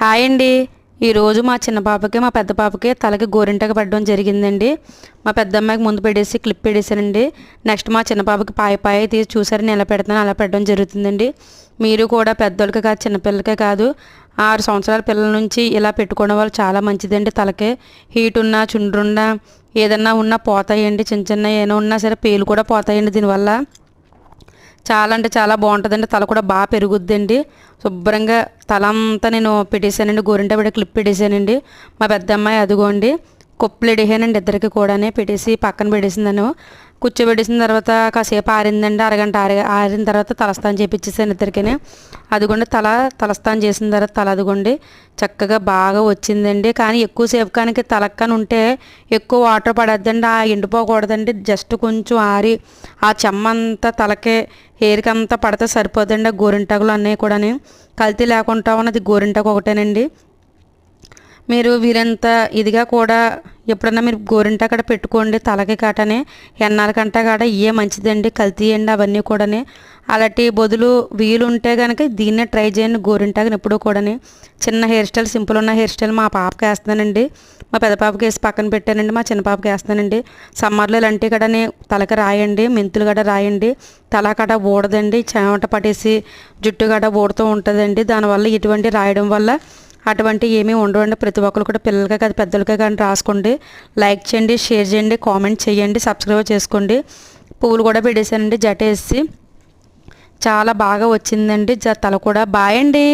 Hi అండి. ఈరోజు మా చిన్న పాపకి మా పెద్ద పాపకి తలకి గోరింటకు పెట్టడం జరిగిందండి. మా పెద్ద అమ్మాయికి ముందు పెట్టేసి క్లిప్ పెట్టేశానండి. నెక్స్ట్ మా చిన్న పాపకి పాయ తీసి చూసారు నేను ఎలా పెడతాను అలా పెట్టడం జరుగుతుందండి. మీరు కూడా పెద్దోళ్ళకే కాదు చిన్నపిల్లలకే కాదు 6 సంవత్సరాల పిల్లల నుంచి ఇలా పెట్టుకోవడం వల్ల చాలా మంచిదండి. తలకి హీట్ ఉన్నా చుండ్రున్నా ఏదన్నా ఉన్నా పోతాయండి. చిన్న చిన్న ఏమైనా ఉన్నా సరే పేలు కూడా పోతాయండి దీనివల్ల. చాలా అంటే చాలా బాగుంటుందండి. తల కూడా బాగా పెరుగుద్దండి. శుభ్రంగా తల అంతా నేను పెట్టేశానండి. గోరింట పెట్టి క్లిప్ పెట్టేశానండి. మా పెద్ద అమ్మాయి అదిగోండి కొప్పులు ఎడిహానండి ఇద్దరికి కూడా పెట్టేసి పక్కన పెట్టేసిందాను. కూర్చోబెట్టేసిన తర్వాత కాసేపు ఆరిందండి. అరగంట ఆరిన తర్వాత తలస్నానం చేపించేసాను ఇద్దరికీ. అదిగోండి తలస్నానం చేసిన తర్వాత తల అదిగోండి చక్కగా బాగా వచ్చిందండి. కానీ ఎక్కువసేపు కానీ తలక్కని ఉంటే ఎక్కువ వాటర్ పడద్దండి. ఎండిపోకూడదండి. జస్ట్ కొంచెం ఆరి ఆ చెమ్మంతా తలకే హెయిర్కి అంతా పడితే సరిపోదండి. ఆ గోరింటాకులు అన్నీ కూడా కల్తీ లేకుండా ఉన్నది గోరింటాకు ఒకటేనండి. మీరు వీరంత ఇదిగా కూడా ఎప్పుడన్నా మీరు గోరింట అక్కడ పెట్టుకోండి. తలకి కాటనే ఎన్నాల కంట కాడ ఏ మంచిదండి. కల్తీ అండి అవన్నీ కూడా. అలాంటి బదులు వీలు ఉంటే కనుక దీన్నే ట్రై చేయండి. గోరింటాకుని ఎప్పుడూ కూడా చిన్న హెయిర్ స్టైల్ సింపుల్ ఉన్న హెయిర్ స్టైల్ మా పాపకి వేస్తానండి. మా పెద్ద పాపకి వేసి పక్కన పెట్టానండి. మా చిన్న పాపకి వేస్తానండి. సమ్మర్లో ఇలాంటివి కూడా తలకి రాయండి. మెంతులు గడ రాయండి. తల కడ ఊడదండి. చెమట పట్టేసి జుట్టు గడ ఊడుతూ ఉంటుందండి. దానివల్ల ఇటువంటి రాయడం వల్ల అటువంటి ఏమీ ఉండవండి. ప్రతి ఒక్కరు కూడా పిల్లలకే కాదు పెద్దలకే కానీ రాసుకోండి. లైక్ చేయండి, షేర్ చేయండి, కామెంట్ చేయండి, సబ్స్క్రైబ్ చేసుకోండి. పువ్వులు కూడా పెట్టేశానండి జట వేసి. చాలా బాగా వచ్చిందండి తల కూడా. బాయ్ అండి.